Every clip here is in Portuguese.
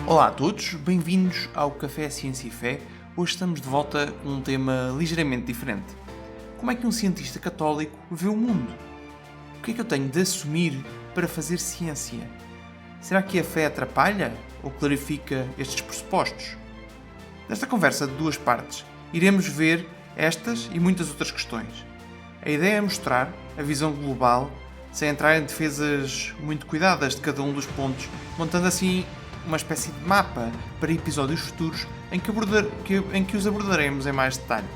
Olá a todos, bem-vindos ao Café Ciência e Fé. Hoje estamos de volta com um tema ligeiramente diferente. Como é que um cientista católico vê o mundo? O que é que eu tenho de assumir para fazer ciência? Será que a fé atrapalha ou clarifica estes pressupostos? Nesta conversa de duas partes, iremos ver estas e muitas outras questões. A ideia é mostrar a visão global, sem entrar em defesas muito cuidadas de cada um dos pontos, montando assim uma espécie de mapa para episódios futuros em que os abordaremos em mais detalhe.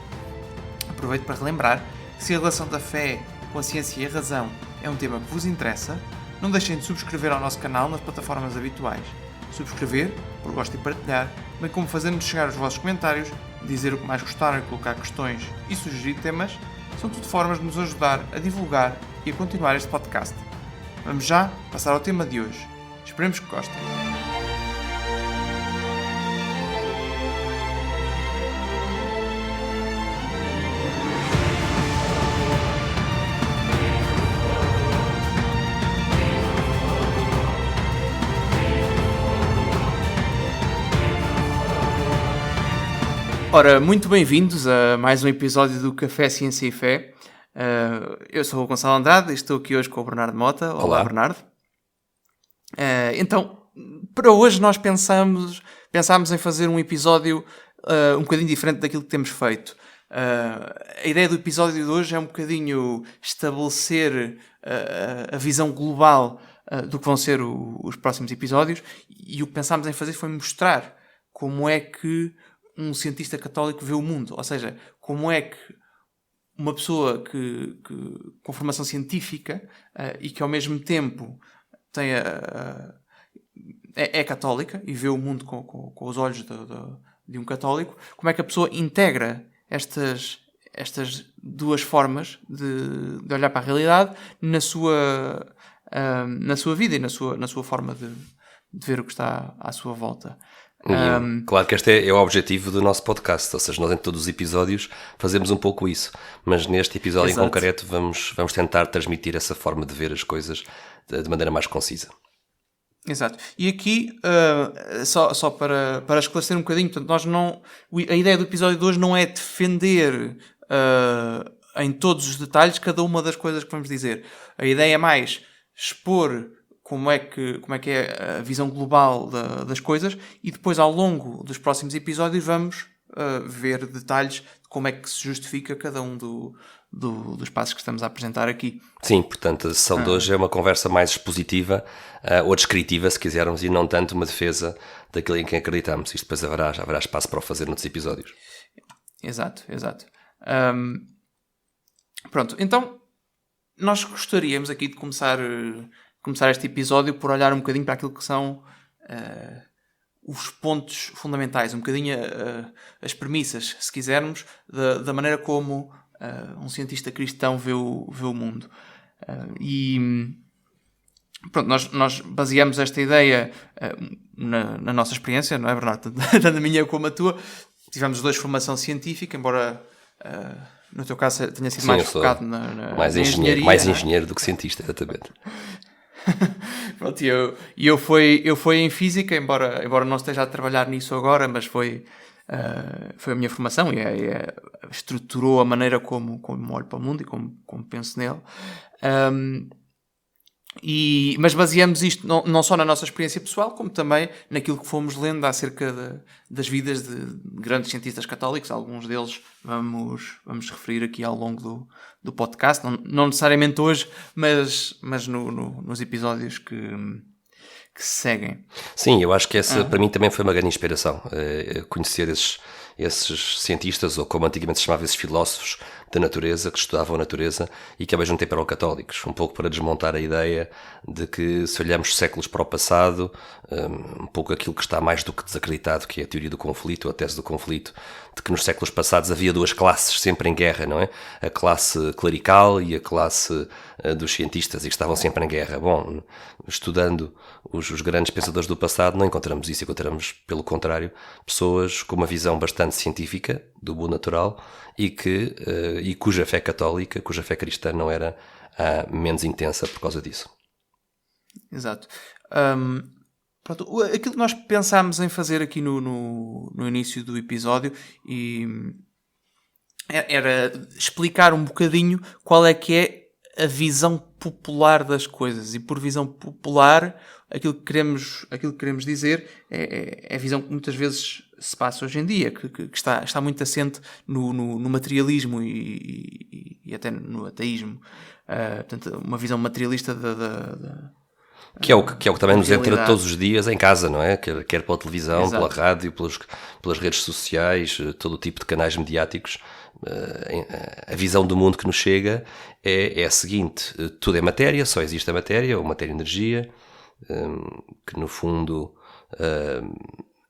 Aproveito para relembrar que se a relação da fé com a ciência e a razão é um tema que vos interessa, não deixem de subscrever ao nosso canal nas plataformas habituais. Subscrever, por gosto e partilhar, bem como fazer-nos chegar os vossos comentários, dizer o que mais gostaram, colocar questões e sugerir temas, são tudo formas de nos ajudar a divulgar e a continuar este podcast. Vamos já passar ao tema de hoje. Esperemos que gostem. Ora, muito bem-vindos a mais um episódio do Café Ciência e Fé. Eu sou o Gonçalo Andrade e estou aqui hoje com o Bernardo Mota. Olá, Bernardo. Então, para hoje nós pensámos em fazer um episódio um bocadinho diferente daquilo que temos feito. A ideia do episódio de hoje é um bocadinho estabelecer a visão global do que vão ser os próximos episódios, e o que pensámos em fazer foi mostrar como é que um cientista católico vê o mundo, ou seja, como é que uma pessoa com formação científica e que ao mesmo tempo tem é católica e vê o mundo com os olhos de um católico, como é que a pessoa integra estas duas formas de olhar para a realidade na sua vida e na sua forma de ver o que está à sua volta. Claro que este é o objetivo do nosso podcast, ou seja, nós em todos os episódios fazemos um pouco isso, mas neste episódio Exato. Em concreto vamos tentar transmitir essa forma de ver as coisas de maneira mais concisa. Exato. E aqui, só para esclarecer um bocadinho, portanto, a ideia do episódio de hoje não é defender em todos os detalhes cada uma das coisas que vamos dizer. A ideia é mais expor como é que é a visão global das coisas, e depois ao longo dos próximos episódios vamos ver detalhes de como é que se justifica cada um dos passos que estamos a apresentar aqui. Sim, portanto a sessão de hoje é uma conversa mais expositiva ou descritiva, se quisermos, e não tanto uma defesa daquilo em que acreditamos. Isto depois haverá espaço para o fazer noutros episódios. Exato. Pronto, então nós gostaríamos aqui de começar este episódio por olhar um bocadinho para aquilo que são os pontos fundamentais, um bocadinho as premissas, se quisermos, da maneira como um cientista cristão vê o mundo. E pronto, nós baseamos esta ideia na nossa experiência, não é, Bernardo? Tanto a minha como a tua. Tivemos os dois formação científica, embora no teu caso tenha sido mais focado na engenharia. Mais engenheiro do que cientista, exatamente. Pronto, eu fui em física, embora não esteja a trabalhar nisso agora, mas foi a minha formação e estruturou a maneira como olho para o mundo e como penso nele. Mas baseamos isto não só na nossa experiência pessoal, como também naquilo que fomos lendo acerca das vidas de grandes cientistas católicos. Alguns deles vamos referir aqui ao longo do podcast, não necessariamente hoje, mas nos episódios que se seguem. Sim, eu acho que essa para mim também foi uma grande inspiração, conhecer esses cientistas, ou como antigamente se chamava, esses filósofos da natureza, que estudavam a natureza e que ao mesmo tempo eram católicos, um pouco para desmontar a ideia de que, se olharmos séculos para o passado, um pouco aquilo que está mais do que desacreditado, que é a teoria do conflito, a tese do conflito, de que nos séculos passados havia duas classes sempre em guerra, não é? A classe clerical e a classe dos cientistas, e que estavam sempre em guerra. Bom, estudando os grandes pensadores do passado, não encontramos isso, encontramos, pelo contrário, pessoas com uma visão bastante científica do mundo natural e cuja fé católica, cuja fé cristã não era menos intensa por causa disso. Exato. Pronto, aquilo que nós pensámos em fazer aqui no início do episódio era explicar um bocadinho qual é que é a visão popular das coisas. E por visão popular, aquilo que queremos dizer é a visão que muitas vezes se passa hoje em dia, que está muito assente no materialismo e até no ateísmo. Portanto, uma visão materialista que é o que também nos entra todos os dias em casa, não é? Quer pela televisão, Exato. Pela rádio, pelas redes sociais, todo o tipo de canais mediáticos. A visão do mundo que nos chega é a seguinte: tudo é matéria, só existe a matéria, ou matéria-energia, que no fundo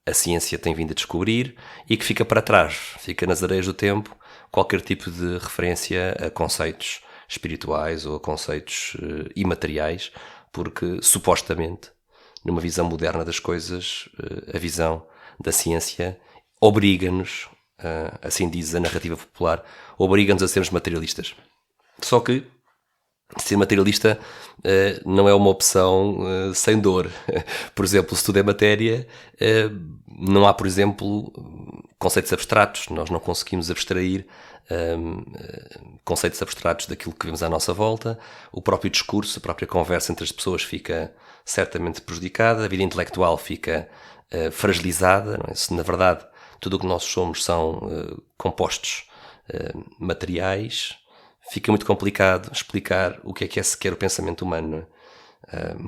a ciência tem vindo a descobrir e que fica para trás, fica nas areias do tempo, qualquer tipo de referência a conceitos espirituais ou a conceitos imateriais, porque supostamente, numa visão moderna das coisas, a visão da ciência obriga-nos, assim diz a narrativa popular, obriga-nos a sermos materialistas. Só que ser materialista não é uma opção sem dor. Por exemplo, se tudo é matéria, não há, por exemplo, conceitos abstratos. Nós não conseguimos abstrair conceitos abstratos daquilo que vemos à nossa volta. O próprio discurso, a própria conversa entre as pessoas fica certamente prejudicada, a vida intelectual fica fragilizada, não é? Se na verdade tudo o que nós somos são compostos materiais, fica muito complicado explicar o que é sequer o pensamento humano.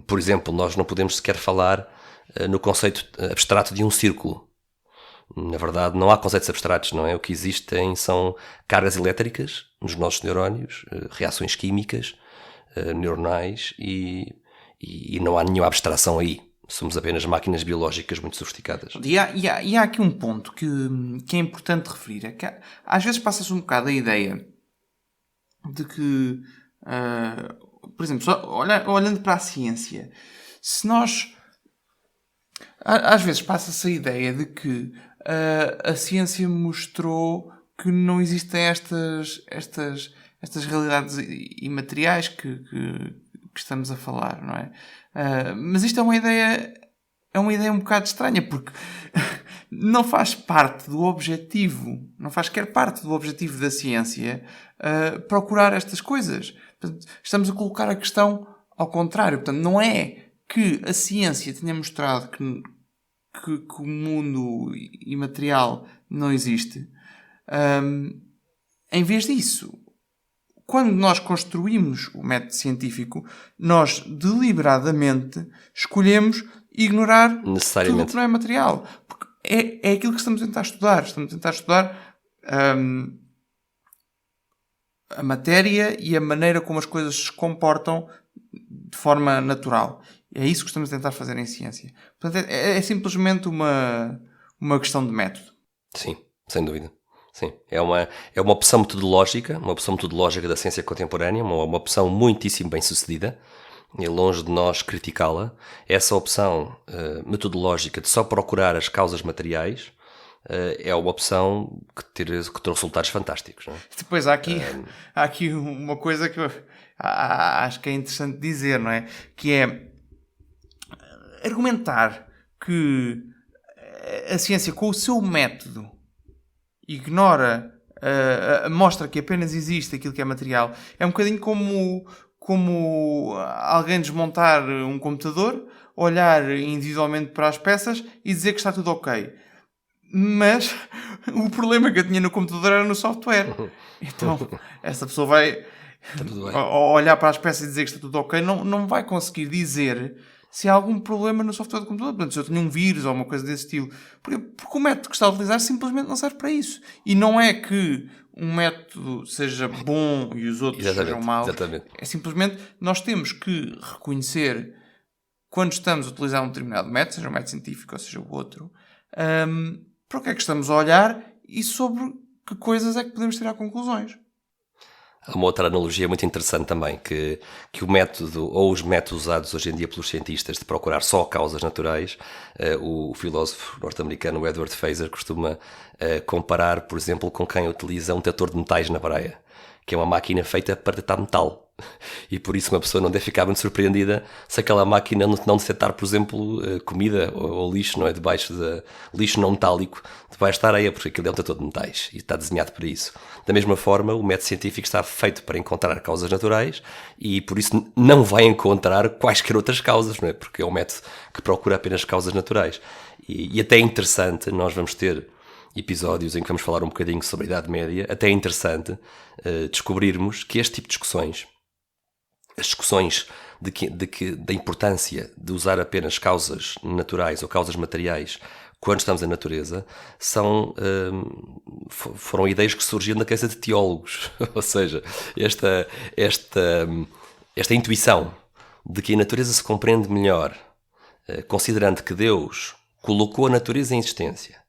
Por exemplo, nós não podemos sequer falar no conceito abstrato de um círculo. Na verdade, não há conceitos abstratos, não é? O que existem são cargas elétricas nos nossos neurónios, reações químicas, neuronais, e não há nenhuma abstração aí. Somos apenas máquinas biológicas muito sofisticadas. E há aqui um ponto que é importante referir. É que às vezes passa-se um bocado a ideia de que, por exemplo, olhando para a ciência, se nós... Às vezes passa-se a ideia de que a ciência mostrou que não existem estas realidades imateriais que estamos a falar, não é? Mas isto é uma ideia um bocado estranha, porque não faz parte do objetivo, não faz qualquer parte do objetivo da ciência procurar estas coisas. Portanto, estamos a colocar a questão ao contrário. Portanto, não é que a ciência tenha mostrado que o mundo imaterial não existe. Em vez disso, quando nós construímos o método científico, nós deliberadamente escolhemos ignorar tudo o que não é material. Porque é aquilo que estamos a tentar estudar. Estamos a tentar estudar a matéria e a maneira como as coisas se comportam de forma natural. É isso que estamos a tentar fazer em ciência. Portanto, é simplesmente uma questão de método. Sim, sem dúvida. Sim. É uma opção metodológica, da ciência contemporânea, uma opção muitíssimo bem sucedida, e longe de nós criticá-la. Essa opção metodológica de só procurar as causas materiais é uma opção que trouxe resultados fantásticos. Não é? Depois há aqui uma coisa que eu acho que é interessante dizer, não é? Que é argumentar que a ciência, com o seu método, ignora, mostra que apenas existe aquilo que é material. É um bocadinho como alguém desmontar um computador, olhar individualmente para as peças e dizer que está tudo ok. Mas o problema que eu tinha no computador era no software. Então, essa pessoa vai olhar para as peças e dizer que está tudo ok, não vai conseguir dizer se há algum problema no software do computador. Portanto, se eu tenho um vírus ou uma coisa desse estilo. Porque o método que está a utilizar simplesmente não serve para isso. E não é que um método seja bom e os outros sejam maus. Exatamente. É simplesmente nós temos que reconhecer, quando estamos a utilizar um determinado método, seja um método científico ou seja o outro, para o que é que estamos a olhar e sobre que coisas é que podemos tirar conclusões. Há uma outra analogia muito interessante também, que o método, ou os métodos usados hoje em dia pelos cientistas de procurar só causas naturais, o filósofo norte-americano Edward Feser costuma comparar, por exemplo, com quem utiliza um detector de metais na praia, que é uma máquina feita para detectar metal. E por isso uma pessoa não deve ficar muito surpreendida se aquela máquina não detectar, por exemplo, comida ou lixo, não é? Debaixo de lixo não metálico, debaixo da areia, porque aquilo é todo de metais e está desenhado para isso. Da mesma forma, o método científico está feito para encontrar causas naturais e por isso não vai encontrar quaisquer outras causas, não é? Porque é um método que procura apenas causas naturais. E até é interessante, nós vamos ter episódios em que vamos falar um bocadinho sobre a Idade Média, até é interessante descobrirmos que este tipo de discussões, as discussões da importância de usar apenas causas naturais ou causas materiais quando estamos na natureza, foram ideias que surgiram na cabeça de teólogos. Ou seja, esta intuição de que a natureza se compreende melhor, considerando que Deus colocou a natureza em existência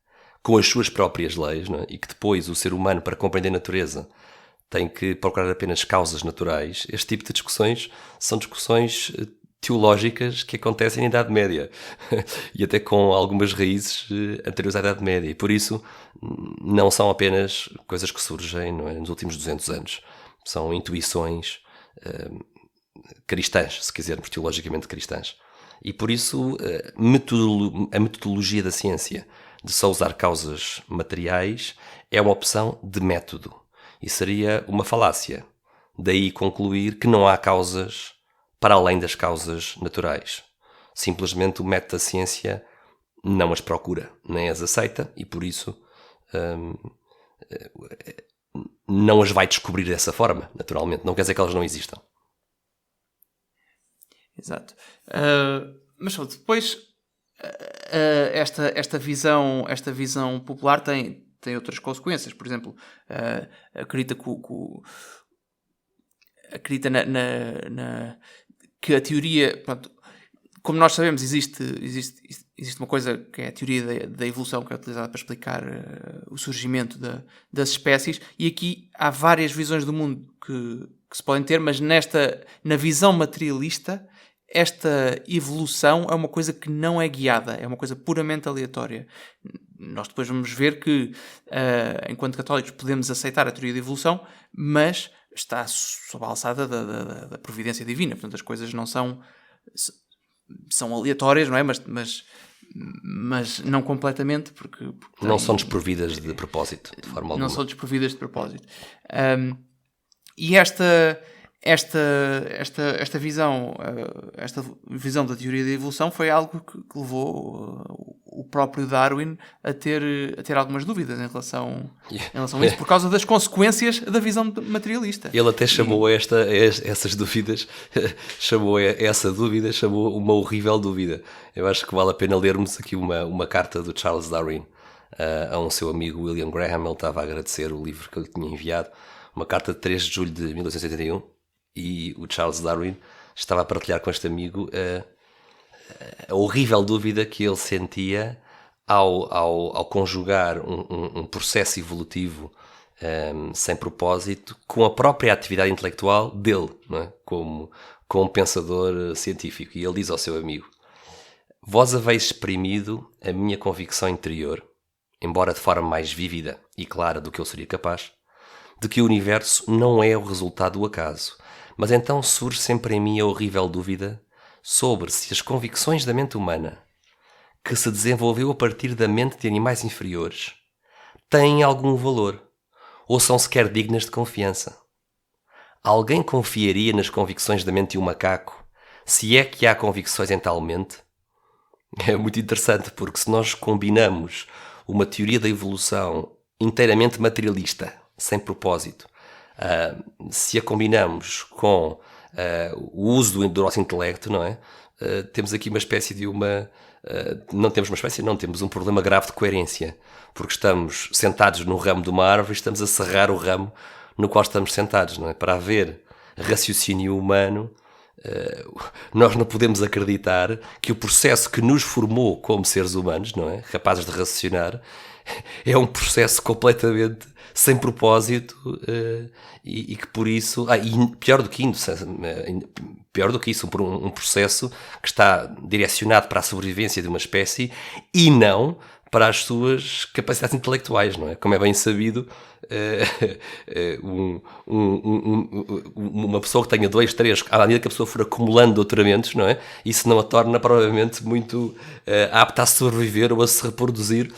com as suas próprias leis, não é? E que depois o ser humano, para compreender a natureza, tem que procurar apenas causas naturais. Este tipo de discussões são discussões teológicas que acontecem na Idade Média e até com algumas raízes anteriores à Idade Média. E por isso não são apenas coisas que surgem, não é, nos últimos 200 anos. São intuições cristãs, se quisermos, teologicamente cristãs. E por isso a metodologia da ciência de só usar causas materiais é uma opção de método. E seria uma falácia. Daí concluir que não há causas para além das causas naturais. Simplesmente o método da ciência não as procura, nem as aceita e por isso não as vai descobrir dessa forma, naturalmente. Não quer dizer que elas não existam. Exato. Mas depois esta visão popular tem outras consequências. Por exemplo, acredita que a teoria, pronto, como nós sabemos, existe uma coisa que é a teoria da evolução, que é utilizada para explicar o surgimento das espécies, e aqui há várias visões do mundo que se podem ter, mas na visão materialista, esta evolução é uma coisa que não é guiada, é uma coisa puramente aleatória. Nós depois vamos ver que, enquanto católicos, podemos aceitar a teoria da evolução, mas está sob a alçada da providência divina. Portanto, as coisas não são aleatórias, não é? Mas não completamente, porque não são desprovidas de propósito, de forma alguma. Não são desprovidas de propósito. E esta visão da teoria da evolução foi algo que levou o próprio Darwin a ter algumas dúvidas em relação a isso, por causa das consequências da visão materialista. Ele até chamou essas dúvidas, chamou uma horrível dúvida. Eu acho que vale a pena lermos aqui uma carta do Charles Darwin a um seu amigo William Graham. Ele estava a agradecer o livro que ele tinha enviado, uma carta de 3 de julho de 1881. E o Charles Darwin estava a partilhar com este amigo a horrível dúvida que ele sentia ao conjugar um processo evolutivo sem propósito com a própria atividade intelectual dele, não é? Como um pensador científico. E ele diz ao seu amigo: vós haveis exprimido a minha convicção interior, embora de forma mais vívida e clara do que eu seria capaz, de que o universo não é o resultado do acaso. Mas então surge sempre em mim a horrível dúvida sobre se as convicções da mente humana, que se desenvolveu a partir da mente de animais inferiores, têm algum valor, ou são sequer dignas de confiança. Alguém confiaria nas convicções da mente de um macaco, se é que há convicções em tal mente? É muito interessante, porque se nós combinamos uma teoria da evolução inteiramente materialista, sem propósito, se a combinamos com o uso do nosso intelecto, não é? Temos aqui uma espécie de temos um problema grave de coerência, porque estamos sentados no ramo de uma árvore e estamos a serrar o ramo no qual estamos sentados, não é? Para haver raciocínio humano, nós não podemos acreditar que o processo que nos formou como seres humanos, não é? Capazes de raciocinar, é um processo completamente sem propósito e que por isso... e pior do que isso, um processo que está direcionado para a sobrevivência de uma espécie e não para as suas capacidades intelectuais, não é? Como é bem sabido, uma pessoa que tenha 2, 3, à medida que a pessoa for acumulando doutoramentos, não é? Isso não a torna provavelmente muito apta a sobreviver ou a se reproduzir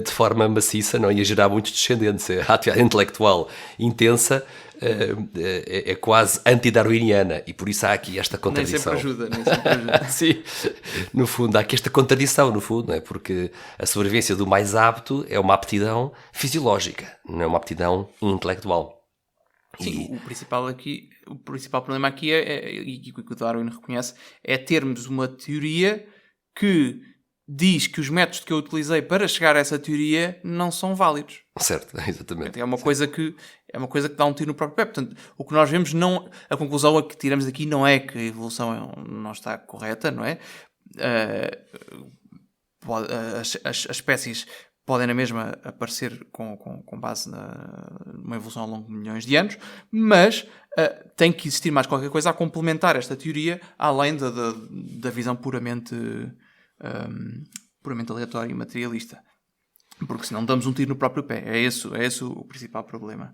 de forma maciça, não é? E a gerar muitos descendentes. A atividade intelectual intensa é quase anti-darwiniana, e por isso há aqui esta contradição. Nem sempre ajuda. Sim, no fundo, há aqui esta contradição, no fundo, não é? Porque a sobrevivência do mais apto é uma aptidão fisiológica, não é uma aptidão intelectual. Sim, o principal problema aqui e que o Darwin reconhece, é termos uma teoria que diz que os métodos que eu utilizei para chegar a essa teoria não são válidos. Certo, exatamente. É uma coisa que dá um tiro no próprio pé. Portanto, o que nós vemos a conclusão que tiramos aqui não é que a evolução não está correta, não é? As espécies podem na mesma aparecer com base numa evolução ao longo de milhões de anos, mas tem que existir mais qualquer coisa a complementar esta teoria, além da visão puramente aleatória e materialista. Porque senão damos um tiro no próprio pé. É esse o principal problema.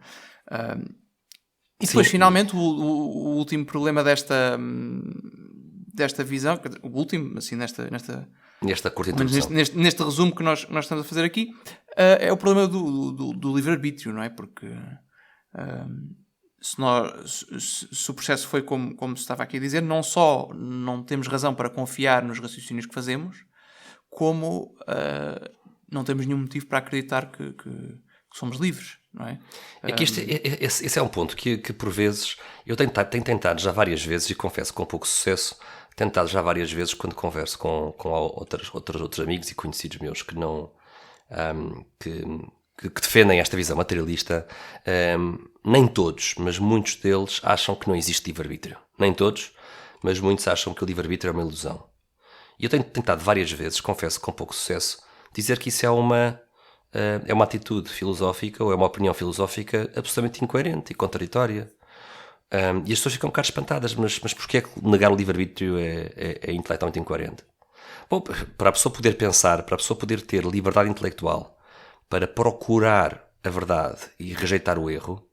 E depois, finalmente, o último problema desta visão, o último, assim, nesta curta introdução, neste resumo que nós estamos a fazer aqui, é o problema do livre-arbítrio, não é? Porque se o processo foi como se estava aqui a dizer, não só não temos razão para confiar nos raciocínios que fazemos, como não temos nenhum motivo para acreditar que somos livres, não é? É que esse é um ponto que por vezes eu tenho tentado já várias vezes, e confesso com pouco sucesso, tentado já várias vezes quando converso com outros amigos e conhecidos meus que não que defendem esta visão materialista. Nem todos, mas muitos deles acham que não existe livre-arbítrio. Nem todos, mas muitos acham que o livre-arbítrio é uma ilusão. E eu tenho tentado várias vezes, confesso com pouco sucesso, dizer que isso é uma atitude filosófica ou é uma opinião filosófica absolutamente incoerente e contraditória. E as pessoas ficam um bocado espantadas, mas porquê é que negar o livre-arbítrio é intelectualmente incoerente? Bom, para a pessoa poder pensar, para a pessoa poder ter liberdade intelectual para procurar a verdade e rejeitar o erro,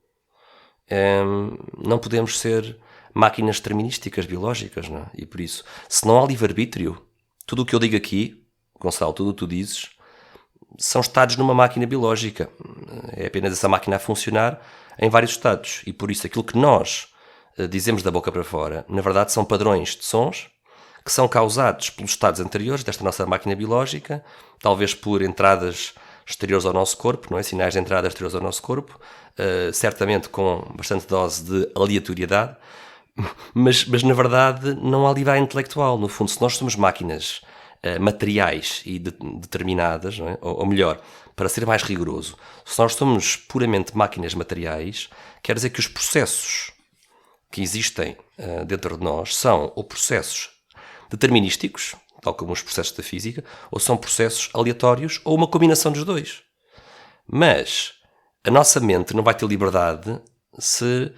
não podemos ser máquinas determinísticas biológicas, não é? E por isso, se não há livre-arbítrio, tudo o que eu digo aqui, Gonçalo, tudo o que tu dizes, são estados numa máquina biológica. É apenas essa máquina a funcionar em vários estados. E por isso aquilo que nós dizemos da boca para fora, na verdade são padrões de sons que são causados pelos estados anteriores desta nossa máquina biológica, talvez por entradas exteriores ao nosso corpo, não é? Sinais de entrada exteriores ao nosso corpo, certamente com bastante dose de aleatoriedade, mas na verdade não há liberdade intelectual. No fundo, se nós somos máquinas materiais e determinadas, não é? Ou melhor, para ser mais rigoroso, se nós somos puramente máquinas materiais, quer dizer que os processos que existem dentro de nós são ou processos determinísticos, tal como os processos da física, ou são processos aleatórios, ou uma combinação dos dois. Mas a nossa mente não vai ter liberdade se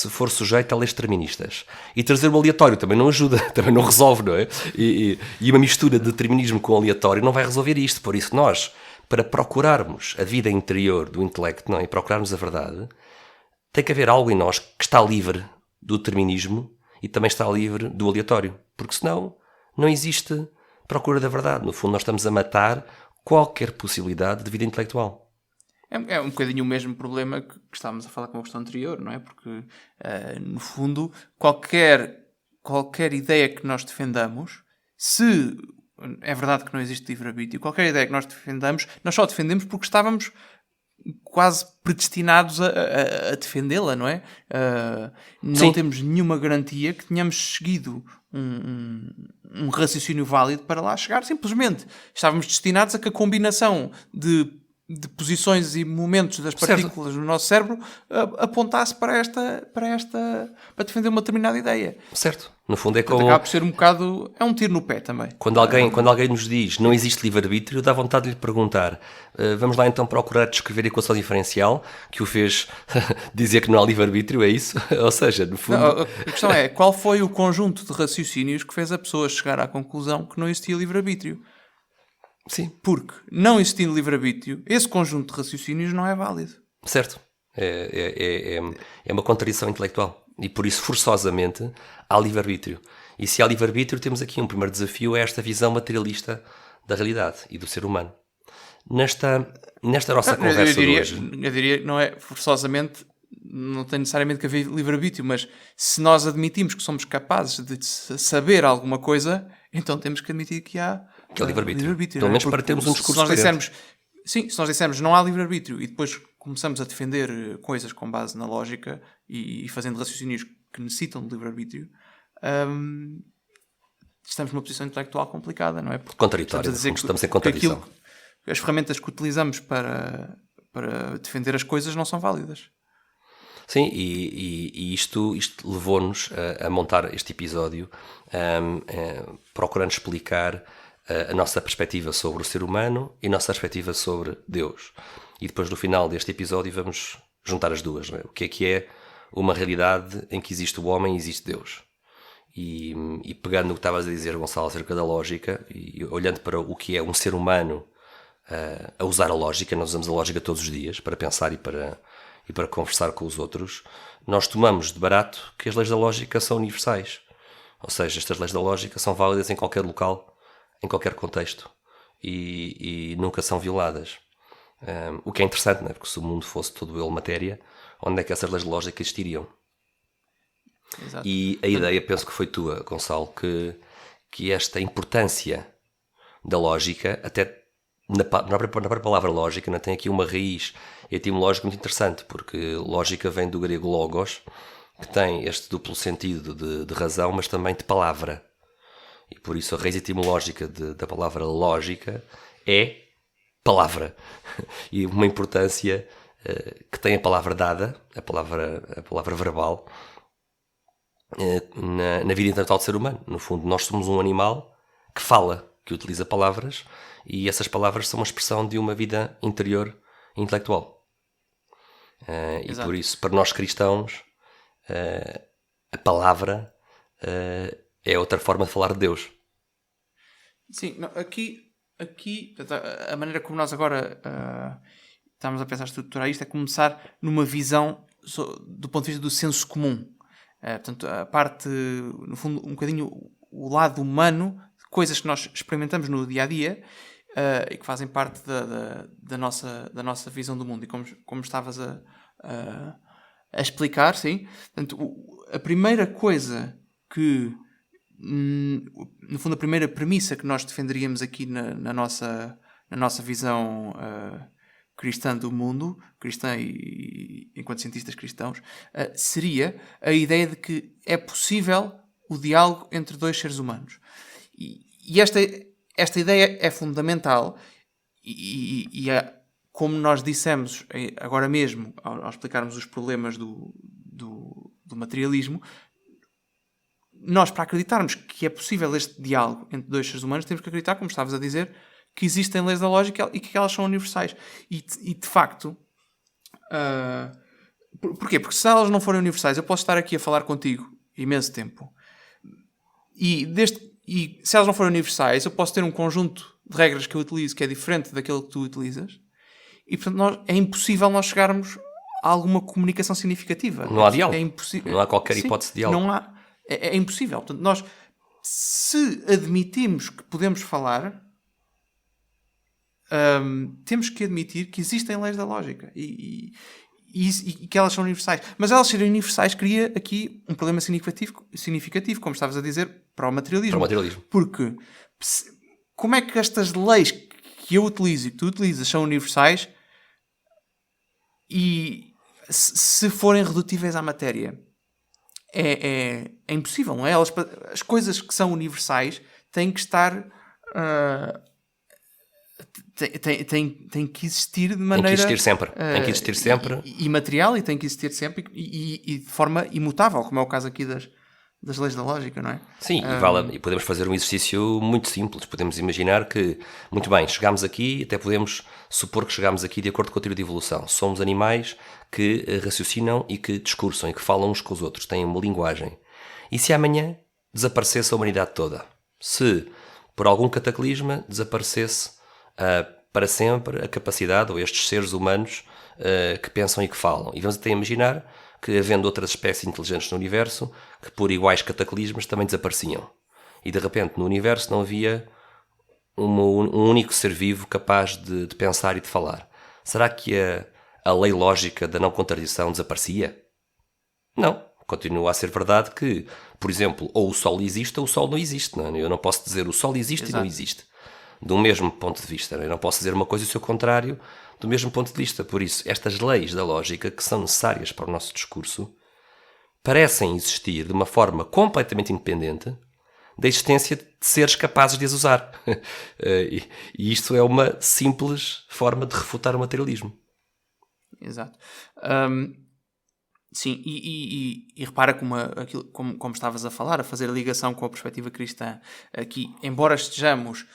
for sujeita a leis deterministas. E trazer o aleatório também não ajuda, também não resolve, não é? E uma mistura de determinismo com aleatório não vai resolver isto. Por isso nós, para procurarmos a vida interior do intelecto, não é? E procurarmos a verdade, tem que haver algo em nós que está livre do determinismo e também está livre do aleatório. Porque senão não existe procura da verdade. No fundo, nós estamos a matar qualquer possibilidade de vida intelectual. É um bocadinho o mesmo problema que estávamos a falar com a questão anterior, não é? Porque, no fundo, qualquer ideia que nós defendamos, se é verdade que não existe livre-arbítrio, qualquer ideia que nós defendamos, nós só defendemos porque estávamos quase predestinados a defendê-la, não é? Não temos nenhuma garantia que tenhamos seguido um raciocínio válido para lá chegar. Simplesmente estávamos destinados a que a combinação de posições e momentos das partículas no nosso cérebro apontasse para defender uma determinada ideia. Certo. No fundo é como... Acaba por ser um bocado... É um tiro no pé também. Quando alguém nos diz não existe livre-arbítrio, dá vontade de lhe perguntar vamos lá então procurar descrever a equação diferencial que o fez dizer que não há livre-arbítrio, é isso? Ou seja, no fundo... Não, a questão é, qual foi o conjunto de raciocínios que fez a pessoa chegar à conclusão que não existia livre-arbítrio? Sim, Porque, não existindo livre-arbítrio, esse conjunto de raciocínios não é válido. certo. É uma contradição intelectual. E por isso, forçosamente, há livre-arbítrio. E se há livre-arbítrio, temos aqui um primeiro desafio, é esta visão materialista da realidade e do ser humano. Nesta nossa conversa de hoje... Eu diria que não é forçosamente, não tem necessariamente que haver livre-arbítrio, mas se nós admitimos que somos capazes de saber alguma coisa, então temos que admitir que há Que é o livre-arbítrio. Pelo não é? menos para Porque termos um discurso se nós coerente. dissermos, sim, se nós dissermos não há livre-arbítrio e depois começamos a defender coisas com base na lógica e fazendo raciocínios que necessitam de livre-arbítrio, estamos numa posição intelectual complicada, não é? Porque Contraditória. Estamos em contradição. as ferramentas que utilizamos para defender as coisas não são válidas. Sim, e isto levou-nos a montar este episódio procurando explicar a nossa perspectiva sobre o ser humano e a nossa perspectiva sobre Deus. E depois, no final deste episódio, vamos juntar as duas. Não é? O que é uma realidade em que existe o homem e existe Deus? E pegando no que estavas a dizer, Gonçalo, acerca da lógica, e olhando para o que é um ser humano a usar a lógica, nós usamos a lógica todos os dias para pensar e para conversar com os outros, nós tomamos de barato que as leis da lógica são universais. Ou seja, estas leis da lógica são válidas em qualquer local, em qualquer contexto, e nunca são violadas. O que é interessante, não é? Porque se o mundo fosse todo ele matéria, onde é que essas leis de lógica existiriam? Exato. E a ideia, penso que foi tua, Gonçalo, que esta importância da lógica, até na própria palavra lógica, não tem aqui uma raiz etimológica muito interessante, porque lógica vem do grego logos, que tem este duplo sentido de razão, mas também de palavra. E por isso a raiz etimológica da palavra lógica é palavra. E uma importância que tem a palavra dada, a palavra verbal, na vida intelectual do ser humano. No fundo, nós somos um animal que fala, que utiliza palavras, e essas palavras são uma expressão de uma vida interior intelectual. E por isso, para nós cristãos, a palavra é outra forma de falar de Deus. Sim, não, aqui a maneira como nós agora estamos a pensar estruturar isto é começar numa visão do ponto de vista do senso comum. Portanto, a parte, no fundo, um bocadinho o lado humano, coisas que nós experimentamos no dia-a-dia e que fazem parte da nossa visão do mundo. E como estavas a explicar, sim. Portanto, a primeira coisa que, no fundo, a primeira premissa que nós defenderíamos aqui na nossa visão cristã do mundo, cristã e enquanto cientistas cristãos, seria a ideia de que é possível o diálogo entre dois seres humanos. E esta ideia é fundamental e como nós dissemos agora mesmo, ao explicarmos os problemas do materialismo, nós, para acreditarmos que é possível este diálogo entre dois seres humanos, temos que acreditar, como estavas a dizer, que existem leis da lógica e que elas são universais. E de facto... porquê? Porque se elas não forem universais, eu posso estar aqui a falar contigo imenso tempo. E se elas não forem universais, eu posso ter um conjunto de regras que eu utilizo que é diferente daquele que tu utilizas. E, portanto, é impossível nós chegarmos a alguma comunicação significativa. Não há diálogo. É impossível. Não há qualquer hipótese de diálogo. Não há. É impossível. Portanto, nós, se admitimos que podemos falar, temos que admitir que existem leis da lógica e que elas são universais. Mas elas serem universais cria aqui um problema significativo, como estavas a dizer, para o materialismo. Porque como é que estas leis que eu utilizo e que tu utilizas são universais e se forem redutíveis à matéria? É impossível, não é? As coisas que são universais têm que estar... Tem que existir de maneira... Tem que existir sempre. Tem que existir sempre. Imaterial e tem que existir sempre e de forma imutável, como é o caso aqui das leis da lógica, não é? Sim, e podemos fazer um exercício muito simples. Podemos imaginar que, muito bem, chegámos aqui, até podemos supor que chegámos aqui de acordo com a teoria de evolução. Somos animais que raciocinam e que discursam e que falam uns com os outros, têm uma linguagem. E se amanhã desaparecesse a humanidade toda? Se, por algum cataclisma, desaparecesse para sempre a capacidade, ou estes seres humanos que pensam e que falam. E vamos até imaginar que, havendo outras espécies inteligentes no universo, que por iguais cataclismos também desapareciam. E de repente no universo não havia um único ser vivo capaz de pensar e de falar. Será que a lei lógica da não contradição desaparecia? Não. Continua a ser verdade que, por exemplo, ou o Sol existe ou o Sol não existe. Não é? Eu não posso dizer o Sol existe e não existe. Do mesmo ponto de vista. Não é? Eu não posso dizer uma coisa e o seu contrário do mesmo ponto de vista. Por isso, estas leis da lógica, que são necessárias para o nosso discurso, parecem existir de uma forma completamente independente da existência de seres capazes de as usar. E isto é uma simples forma de refutar o materialismo. Exato. Sim, e repara como estavas a falar, a fazer a ligação com a perspectiva cristã aqui, embora estejamos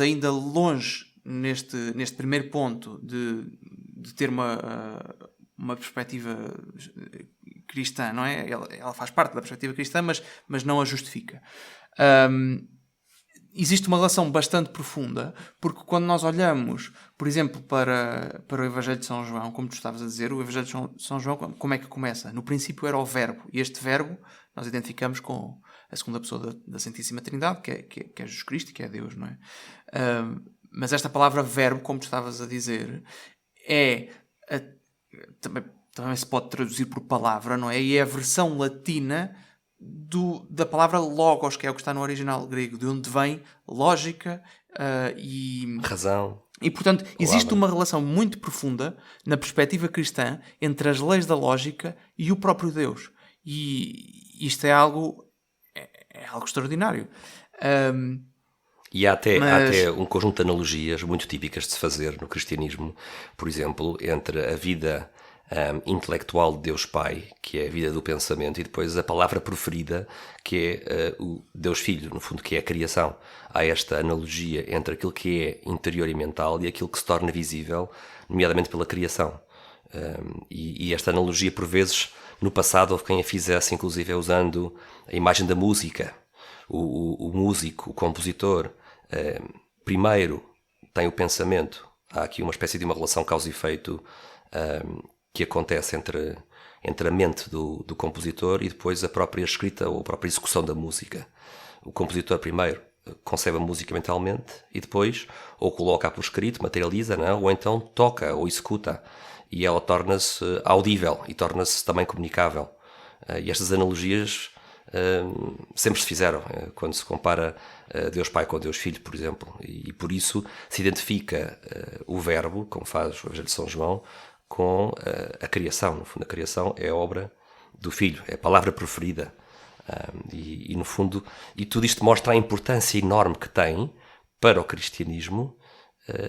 ainda longe neste primeiro ponto de ter uma perspectiva cristã, não é? Ela faz parte da perspectiva cristã, mas não a justifica. Existe uma relação bastante profunda, porque quando nós olhamos, por exemplo, para o Evangelho de São João, como tu estavas a dizer, o Evangelho de São João, como é que começa? No princípio era o Verbo, e este Verbo nós identificamos com a segunda pessoa da Santíssima Trindade, que é Jesus Cristo, que é Deus, não é? Mas esta palavra Verbo, como tu estavas a dizer, também se pode traduzir por palavra, não é? E é a versão latina da palavra logos, que é o que está no original grego, de onde vem lógica e razão. E, portanto, existe uma relação muito profunda na perspectiva cristã entre as leis da lógica e o próprio Deus. E isto é algo extraordinário. E há até um conjunto de analogias muito típicas de se fazer no cristianismo, por exemplo, entre a vida intelectual de Deus Pai, que é a vida do pensamento, e depois a palavra preferida, que é o Deus Filho, no fundo, que é a criação. Há esta analogia entre aquilo que é interior e mental e aquilo que se torna visível, nomeadamente pela criação. E esta analogia, por vezes, no passado, houve quem a fizesse, inclusive usando a imagem da música. O músico, o compositor, primeiro tem o pensamento. Há aqui uma espécie de uma relação causa e efeito que acontece entre a mente do compositor e depois a própria escrita ou a própria execução da música. O compositor primeiro concebe a música mentalmente e depois ou coloca por escrito, materializa, não? Ou então toca ou executa e ela torna-se audível e torna-se também comunicável. E estas analogias sempre se fizeram quando se compara Deus Pai com Deus Filho, por exemplo, e por isso se identifica o Verbo, como faz o Evangelho de São João, com a criação. No fundo, a criação é a obra do Filho, é a palavra preferida. E no fundo, e tudo isto mostra a importância enorme que tem para o cristianismo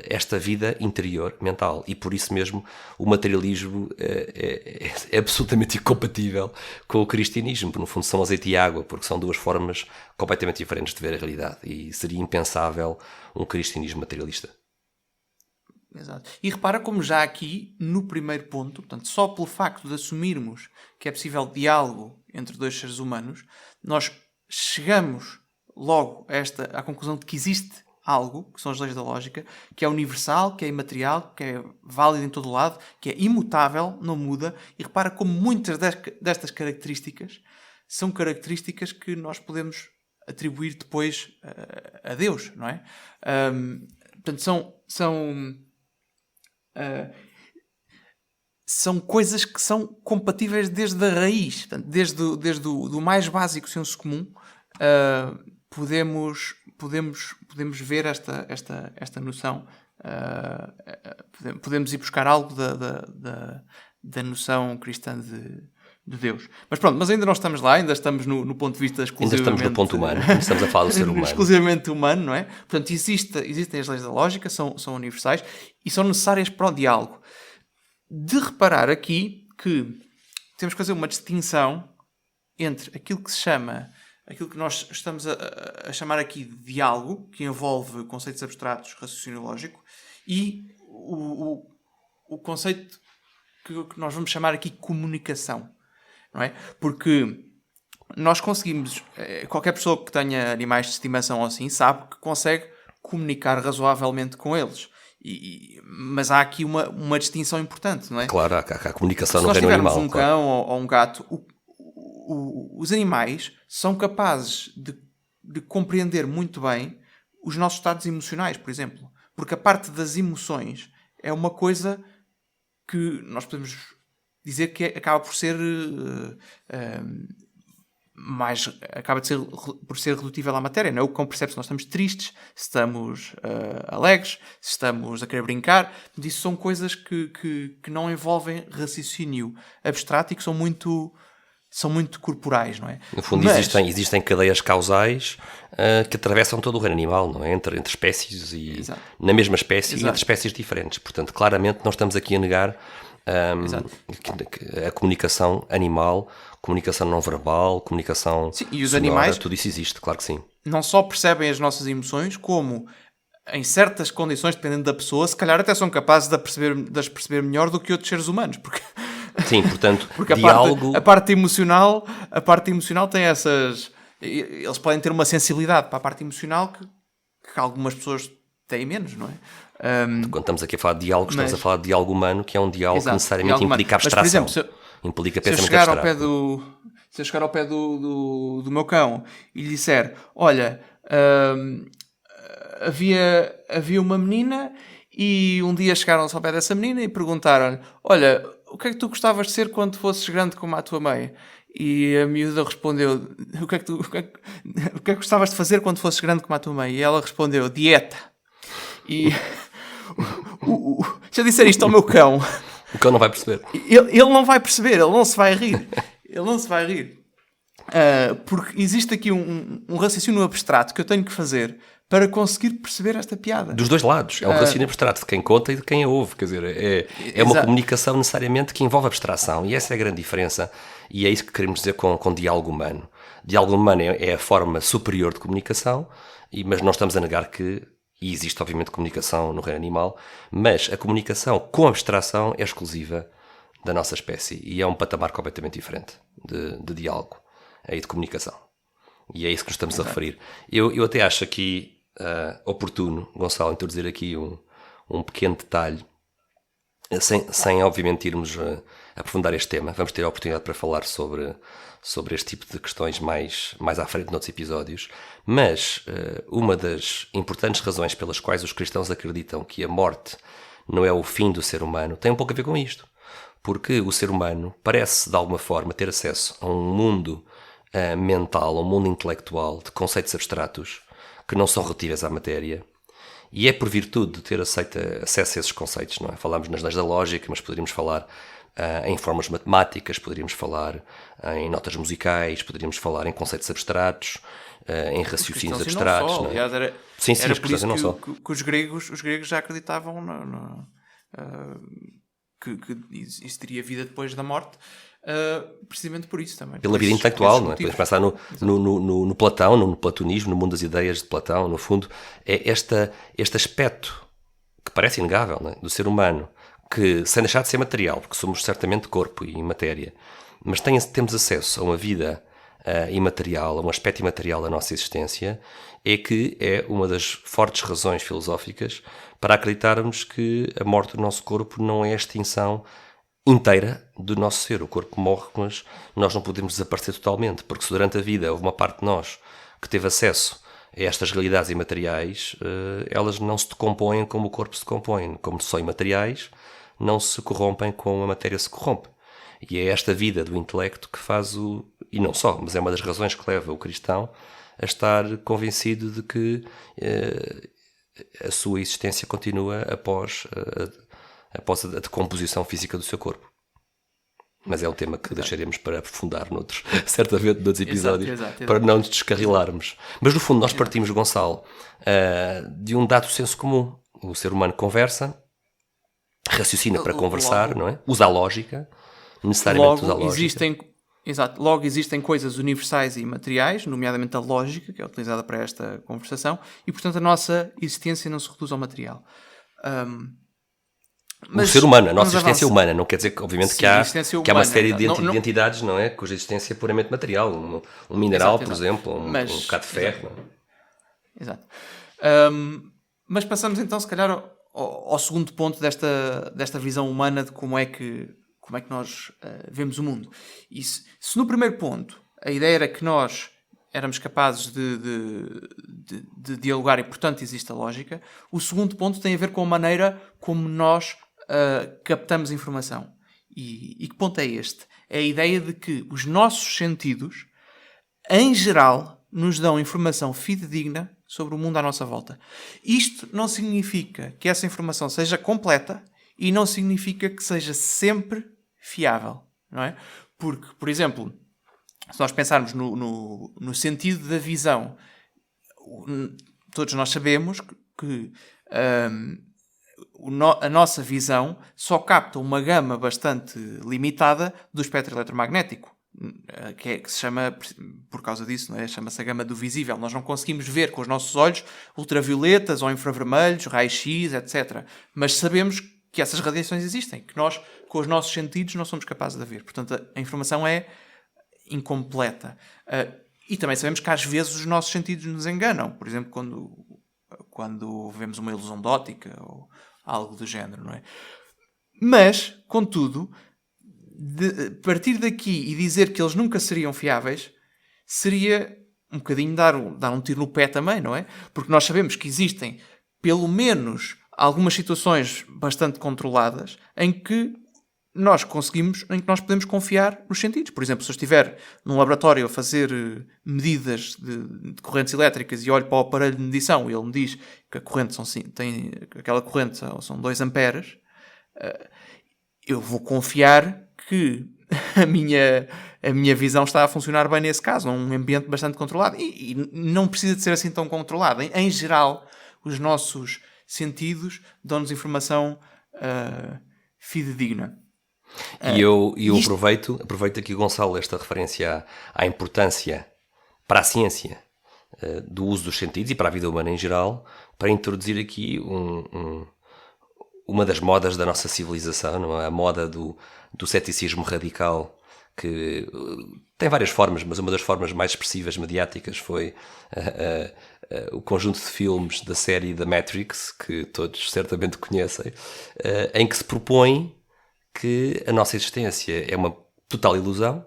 esta vida interior mental. E por isso mesmo o materialismo é absolutamente incompatível com o cristianismo. No fundo, são azeite e água, porque são duas formas completamente diferentes de ver a realidade. E seria impensável um cristianismo materialista. Exato. E repara como já aqui, no primeiro ponto, portanto, só pelo facto de assumirmos que é possível diálogo entre dois seres humanos, nós chegamos logo à conclusão de que existe algo, que são as leis da lógica, que é universal, que é imaterial, que é válido em todo o lado, que é imutável, não muda. E repara como muitas destas características são características que nós podemos atribuir depois a Deus, não é? Portanto, são coisas que são compatíveis desde a raiz, portanto, desde o mais básico senso comum. Podemos ver esta noção, podemos ir buscar algo da noção cristã de Deus. Mas ainda não estamos lá, ainda estamos no ponto de vista exclusivamente... Ainda estamos no ponto humano, estamos a falar do ser humano. Exclusivamente humano, não é? Portanto, existem as leis da lógica, são universais e são necessárias para o diálogo. De reparar aqui que temos que fazer uma distinção entre aquilo que nós estamos a chamar aqui de diálogo, que envolve conceitos abstratos, raciocínio lógico, e o conceito que nós vamos chamar aqui comunicação, não é? Porque nós conseguimos, qualquer pessoa que tenha animais de estimação ou assim, sabe que consegue comunicar razoavelmente com eles. Mas há aqui uma distinção importante, não é? Claro, há a comunicação Se no nós reino tivermos animal. um cão ou um gato, os animais são capazes de compreender muito bem os nossos estados emocionais, por exemplo. Porque a parte das emoções é uma coisa que nós podemos dizer que acaba por ser por ser redutível à matéria, não é? O cão percebe se nós estamos tristes, se estamos alegres, se estamos a querer brincar. Isso são coisas que não envolvem raciocínio abstrato e que são muito corporais, não é? No fundo, existem cadeias causais que atravessam todo o reino animal, não é? Entre espécies e Exato. na mesma espécie Exato. e entre espécies diferentes. Portanto, claramente não estamos aqui a negar a comunicação animal, comunicação não verbal, comunicação sim, e os sonora, animais tudo isso existe, claro que sim. Não só percebem as nossas emoções, como em certas condições, dependendo da pessoa, se calhar até são capazes de as perceber melhor do que outros seres humanos, porque Sim, portanto, porque diálogo... a parte emocional tem essas... Eles podem ter uma sensibilidade para a parte emocional que algumas pessoas têm menos, não é? Quando estamos aqui a falar de diálogo, estamos a falar de diálogo humano, que é um diálogo Exato, que necessariamente diálogo implica humano. abstração. Mas, por exemplo, implica se eu pensamento chegar abstrato. se eu chegar ao pé do meu cão e lhe disser, olha, havia uma menina e um dia chegaram-se ao pé dessa menina e perguntaram-lhe, olha, o que é que tu gostavas de ser quando fosses grande como a tua mãe? E a miúda respondeu, o que é que gostavas de fazer quando fosses grande como a tua mãe? E ela respondeu, dieta. E se eu disser isto ao meu cão, O cão não vai perceber. ele não vai perceber, ele não se vai rir. Ele não se vai rir. Porque existe aqui um raciocínio abstrato que eu tenho que fazer para conseguir perceber esta piada. Dos dois lados. É um raciocínio abstrato de quem conta e de quem a ouve. Quer dizer, é uma Exato. comunicação necessariamente que envolve abstração. E essa é a grande diferença. E é isso que queremos dizer com diálogo humano. Diálogo humano é a forma superior de comunicação, mas não estamos a negar que e existe, obviamente, comunicação no reino animal, mas a comunicação com abstração é exclusiva da nossa espécie e é um patamar completamente diferente de diálogo e de comunicação. E é isso que nos estamos a referir. Eu até acho aqui oportuno, Gonçalo, introduzir aqui um pequeno detalhe, sem obviamente irmos aprofundar este tema. Vamos ter a oportunidade para falar sobre este tipo de questões mais à frente noutros episódios, mas uma das importantes razões pelas quais os cristãos acreditam que a morte não é o fim do ser humano tem um pouco a ver com isto, porque o ser humano parece de alguma forma ter acesso a um mundo mental, a um mundo intelectual de conceitos abstratos que não são relativos à matéria. E é por virtude de ter acesso a esses conceitos, não é? Falámos nas leis da lógica, mas poderíamos falar em formas matemáticas, poderíamos falar em notas musicais, poderíamos falar em conceitos abstratos, em raciocínios abstratos. Não é? Aliás, era por isso que os gregos já acreditavam que existiria vida depois da morte, precisamente por isso também. Pela vida intelectual, não é? Podemos pensar no Platão, no platonismo, no mundo das ideias de Platão, no fundo, é este aspecto que parece inegável, não é? Do ser humano, que sem deixar de ser material, porque somos certamente corpo e matéria, mas temos acesso a uma vida imaterial, a um aspecto imaterial da nossa existência, é que é uma das fortes razões filosóficas para acreditarmos que a morte do nosso corpo não é a extinção inteira do nosso ser. O corpo morre, mas nós não podemos desaparecer totalmente, porque se durante a vida houve uma parte de nós que teve acesso a estas realidades imateriais, elas não se decompõem como o corpo se decompõe, como são imateriais, não se corrompem como a matéria se corrompe. E é esta vida do intelecto que faz e não só, mas é uma das razões que leva o cristão a estar convencido de que a sua existência continua após a decomposição física do seu corpo. Mas é um tema que deixaremos para aprofundar certamente noutros episódios, exato. Para não nos descarrilarmos. Mas no fundo nós partimos, Gonçalo, de um dado senso comum. O ser humano conversa, raciocina para conversar, não é? Usa a lógica, necessariamente usa a lógica. Logo existem coisas universais e materiais, nomeadamente a lógica, que é utilizada para esta conversação, e portanto a nossa existência não se reduz ao material. Mas o ser humano, a nossa existência humana, não quer dizer que, obviamente, que há uma série de entidades, não é? Cuja existência é puramente material. Um mineral, por exemplo, um bocado de ferro. Exato. Mas passamos então, se calhar, ao segundo ponto desta visão humana de como é que nós vemos o mundo. E se no primeiro ponto a ideia era que nós éramos capazes de dialogar e, portanto, existe a lógica, o segundo ponto tem a ver com a maneira como nós captamos informação. E que ponto é este? É a ideia de que os nossos sentidos, em geral, nos dão informação fidedigna sobre o mundo à nossa volta. Isto não significa que essa informação seja completa e não significa que seja sempre fiável, não é? Porque, por exemplo, se nós pensarmos no sentido da visão, todos nós sabemos que a nossa visão só capta uma gama bastante limitada do espectro eletromagnético, que se chama, por causa disso, não é? Chama-se a gama do visível. Nós não conseguimos ver com os nossos olhos ultravioletas ou infravermelhos, raios-x, etc. Mas sabemos que essas radiações existem, que nós, com os nossos sentidos, não somos capazes de ver. Portanto, a informação é incompleta. E também sabemos que às vezes os nossos sentidos nos enganam. Por exemplo, quando vemos uma ilusão de óptica ou algo do género, não é? Mas, contudo, partir daqui e dizer que eles nunca seriam fiáveis seria um bocadinho dar um tiro no pé também, não é? Porque nós sabemos que existem, pelo menos, algumas situações bastante controladas em que nós podemos confiar nos sentidos. Por exemplo, se eu estiver num laboratório a fazer medidas de correntes elétricas e olho para o aparelho de medição e ele me diz que a corrente aquela corrente são 2 amperes, eu vou confiar que a minha visão está a funcionar bem nesse caso, num ambiente bastante controlado. E não precisa de ser assim tão controlado. Em geral, os nossos sentidos dão-nos informação fidedigna. E eu aproveito aqui, Gonçalo, esta referência à importância para a ciência do uso dos sentidos e para a vida humana em geral, para introduzir aqui uma das modas da nossa civilização, não é? A moda do ceticismo radical, que tem várias formas, mas uma das formas mais expressivas, mediáticas, foi o conjunto de filmes da série The Matrix, que todos certamente conhecem, em que se propõe que a nossa existência é uma total ilusão,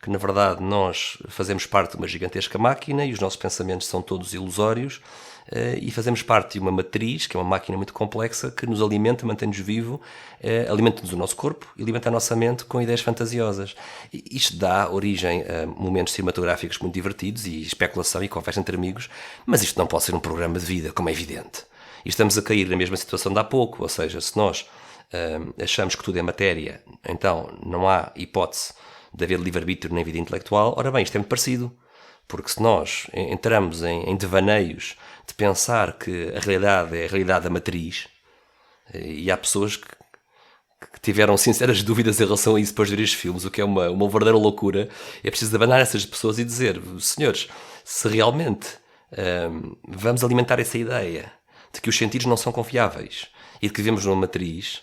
que na verdade nós fazemos parte de uma gigantesca máquina e os nossos pensamentos são todos ilusórios, e fazemos parte de uma matriz, que é uma máquina muito complexa, que nos alimenta, mantém-nos vivo, alimenta-nos o nosso corpo e alimenta a nossa mente com ideias fantasiosas. E isto dá origem a momentos cinematográficos muito divertidos e especulação e conversa entre amigos, mas isto não pode ser um programa de vida, como é evidente. E estamos a cair na mesma situação de há pouco, ou seja, se nós achamos que tudo é matéria, então não há hipótese de haver livre-arbítrio na vida intelectual. Ora bem, isto é muito parecido, porque se nós entramos em devaneios de pensar que a realidade é a realidade da matriz, e há pessoas que tiveram sinceras dúvidas em relação a isso depois de ver estes filmes, o que é uma verdadeira loucura, é preciso abanar essas pessoas e dizer, senhores, se realmente vamos alimentar essa ideia de que os sentidos não são confiáveis e de que vivemos numa matriz,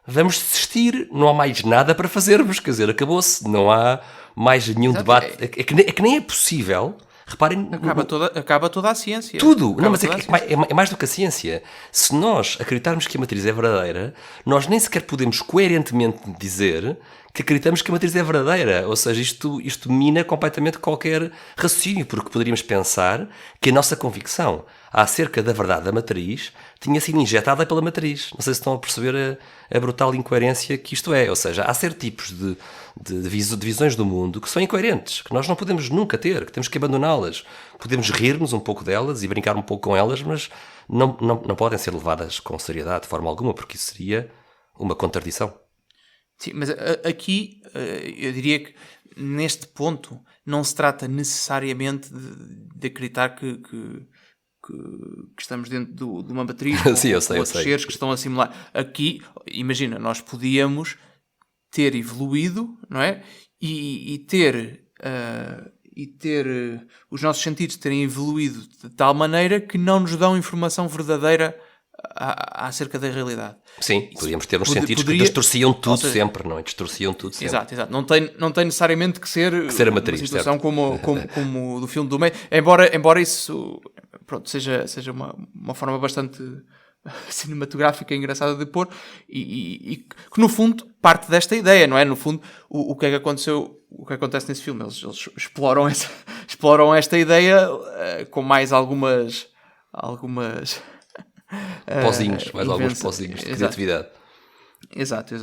vamos desistir, não há mais nada para fazermos, quer dizer, acabou-se, não há mais nenhum debate, é que nem é possível, reparem... Acaba toda a ciência. Tudo, não, mas é mais do que a ciência. Se nós acreditarmos que a matriz é verdadeira, nós nem sequer podemos coerentemente dizer que acreditamos que a matriz é verdadeira, ou seja, isto mina completamente qualquer raciocínio, porque poderíamos pensar que a nossa convicção acerca da verdade da matriz tinha sido injetada pela matriz. Não sei se estão a perceber a brutal incoerência que isto é. Ou seja, há certos tipos de visões do mundo que são incoerentes, que nós não podemos nunca ter, que temos que abandoná-las. Podemos rir-nos um pouco delas e brincar um pouco com elas, mas não podem ser levadas com seriedade de forma alguma, porque isso seria uma contradição. Sim, mas aqui eu diria que neste ponto não se trata necessariamente de acreditar que estamos dentro de uma matriz Sim, com outros seres que estão a simular. Aqui, imagina, nós podíamos ter evoluído, não é? E ter os nossos sentidos terem evoluído de tal maneira que não nos dão informação verdadeira acerca da realidade. Sim, podíamos ter uns sentidos que distorciam tudo sempre, não é? Distorciam tudo sempre. Exato. Não tem necessariamente que ser a matriz, uma situação como do filme do meio, embora isso seja uma forma bastante cinematográfica engraçada de pôr, e que no fundo parte desta ideia, não é? No fundo, o que é que aconteceu, o que acontece nesse filme? Eles exploram esta ideia com mais algumas pozinhos, mais alguns pozinhos de criatividade. Exato.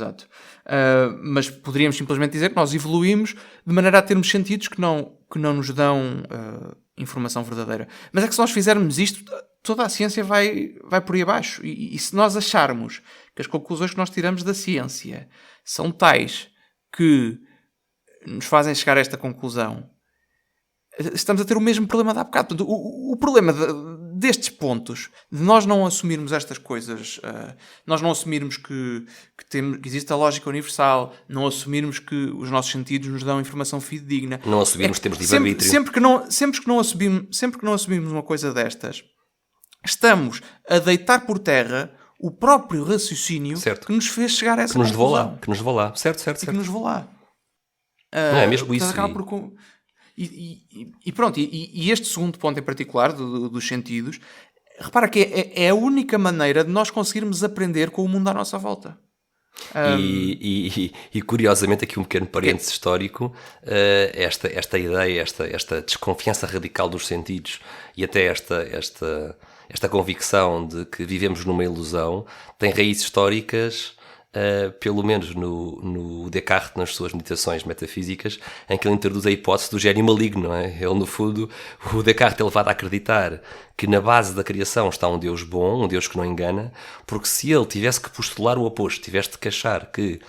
Mas poderíamos simplesmente dizer que nós evoluímos de maneira a termos sentidos que não nos dão informação verdadeira. Mas é que se nós fizermos isto, toda a ciência vai por aí abaixo. E se nós acharmos que as conclusões que nós tiramos da ciência são tais que nos fazem chegar a esta conclusão, estamos a ter o mesmo problema de há bocado. Portanto, o problema destes pontos, de nós não assumirmos estas coisas, nós não assumirmos que existe a lógica universal, não assumirmos que os nossos sentidos nos dão informação fidedigna. Não assumirmos que temos livre-arbítrio. Sempre que não assumimos uma coisa destas, estamos a deitar por terra o próprio raciocínio que nos fez chegar a essa conclusão. Que nos levou lá. Certo. Que nos levou lá. Não é mesmo isso? E pronto, e este segundo ponto em particular, dos sentidos, repara que é a única maneira de nós conseguirmos aprender com o mundo à nossa volta. E curiosamente, aqui um pequeno parênteses histórico, esta ideia, esta desconfiança radical dos sentidos e até esta convicção de que vivemos numa ilusão tem raízes históricas. Pelo menos no Descartes, nas suas meditações metafísicas, em que ele introduz a hipótese do gênio maligno, não é? Ele, no fundo, o Descartes é levado a acreditar que na base da criação está um Deus bom, um Deus que não engana, porque se ele tivesse que postular o oposto, tivesse de achar que